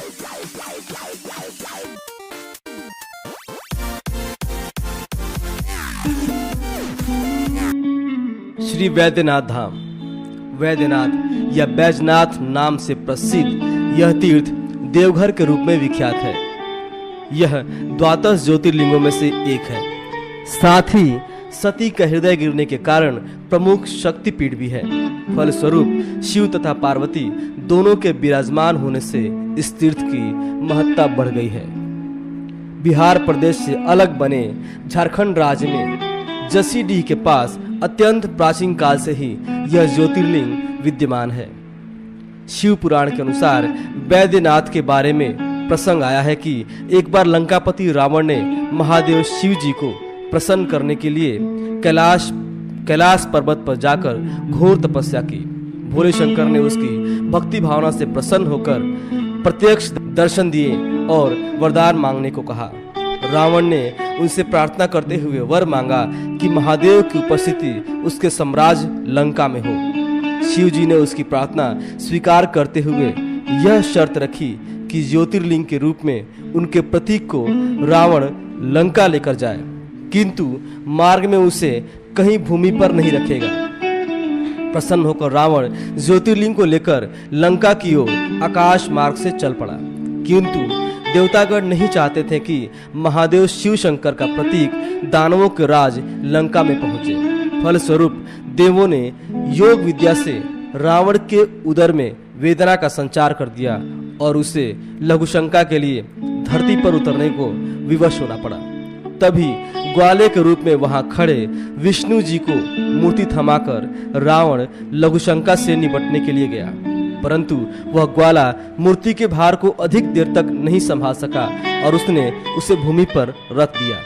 श्री वैद्यनाथ धाम। वैद्यनाथ या बैजनाथ नाम से प्रसिद्ध यह तीर्थ देवघर के रूप में विख्यात है। यह द्वादश ज्योतिर्लिंगों में से एक है। साथ ही सती का हृदय गिरने के कारण प्रमुख शक्तिपीठ भी है। फलस्वरूप शिव तथा पार्वती दोनों के विराजमान होने से इस तीर्थ की महत्ता बढ़ गई है। बिहार प्रदेश से अलग बने झारखंड राज्य में जसीडीह के पास अत्यंत प्राचीन काल से ही यह ज्योतिर्लिंग विद्यमान है। शिव पुराण के अनुसार वैद्यनाथ के बारे में प्रसंग आया है कि एक बार लंकापति रावण ने महादेव शिव जी को प्रसन्न करने के लिए कैलाश पर्वत पर जाकर घोर तपस्या की। भोले शंकर ने उसकी भक्ति भावना से प्रसन्न होकर प्रत्यक्ष दर्शन दिए और वरदान मांगने को कहा। रावण ने उनसे प्रार्थना करते हुए वर मांगा कि महादेव की उपस्थिति उसके साम्राज्य लंका में हो। शिव जी ने उसकी प्रार्थना स्वीकार करते हुए यह शर्त रखी कि ज्योतिर्लिंग के रूप में उनके प्रतीक को रावण लंका लेकर जाए, किंतु मार्ग में उसे कहीं भूमि पर नहीं रखेगा। प्रसन्न होकर रावण ज्योतिर्लिंग को लेकर लंका की ओर आकाश मार्ग से चल पड़ा, किंतु देवतागण नहीं चाहते थे कि महादेव शिव शंकर का प्रतीक दानवों के राज लंका में पहुंचे। फलस्वरूप देवों ने योग विद्या से रावण के उदर में वेदना का संचार कर दिया और उसे लघुशंका के लिए धरती पर उतरने को विवश होना पड़ा। तभी ग्वाले के रूप में वहां खड़े विष्णु जी को मूर्ति थमाकर रावण लघुशंका से निपटने के लिए गया, परंतु वह ग्वाला मूर्ति के भार को अधिक देर तक नहीं संभाल सका और उसने उसे भूमि पर रख दिया।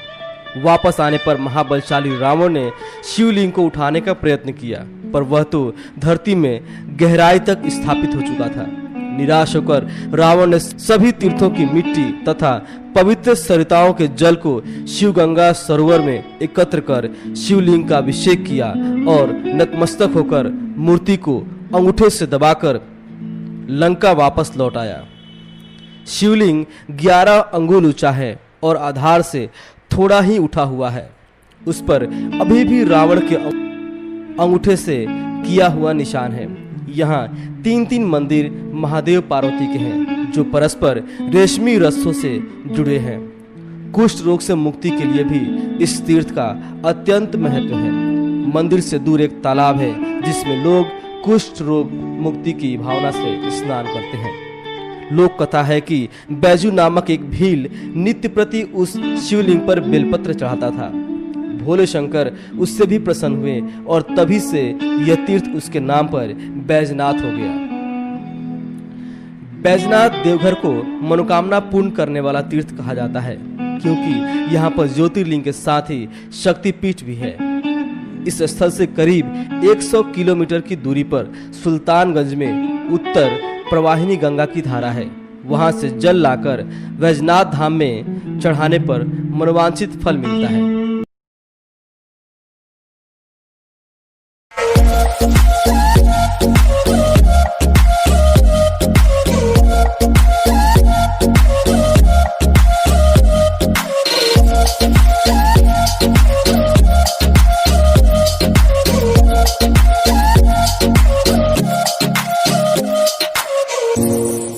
वापस आने पर महाबलशाली रावण ने शिवलिंग को उठाने का प्रयत्न किया, पर वह तो धरती में गहराई तक स्थापित हो चुका था। निराश होकर रावण ने सभी तीर्थों की मिट्टी तथा पवित्र सरिताओं के जल को शिवगंगा सरोवर में एकत्र कर शिवलिंग का अभिषेक किया और नतमस्तक होकर मूर्ति को अंगूठे से दबाकर लंका वापस लौट आया। शिवलिंग 11 अंगुल ऊंचा है और आधार से थोड़ा ही उठा हुआ है। उस पर अभी भी रावण के अंगूठे से किया हुआ निशान है। यहाँ 3 मंदिर महादेव पार्वती के हैं जो परस्पर रेशमी रस्सों से जुड़े हैं। कुष्ठ रोग से मुक्ति के लिए भी इस तीर्थ का अत्यंत महत्व है। मंदिर से दूर एक तालाब है जिसमें लोग कुष्ठ रोग मुक्ति की भावना से स्नान करते हैं। लोक कथा है कि बैजू नामक एक भील नित्य प्रति उस शिवलिंग पर बेलपत्र चढ़ाता था। भोले शंकर उससे भी प्रसन्न हुए और तभी से यह तीर्थ उसके नाम पर बैजनाथ हो गया। बैजनाथ देवघर को मनोकामना पूर्ण करने वाला तीर्थ कहा जाता है, क्योंकि यहाँ पर ज्योतिर्लिंग के साथ ही शक्तिपीठ भी है। इस स्थल से करीब 100 किलोमीटर की दूरी पर सुल्तानगंज में उत्तर प्रवाहिनी गंगा की धारा है। वहां से जल लाकर बैजनाथ धाम में चढ़ाने पर मनोवांछित फल मिलता है।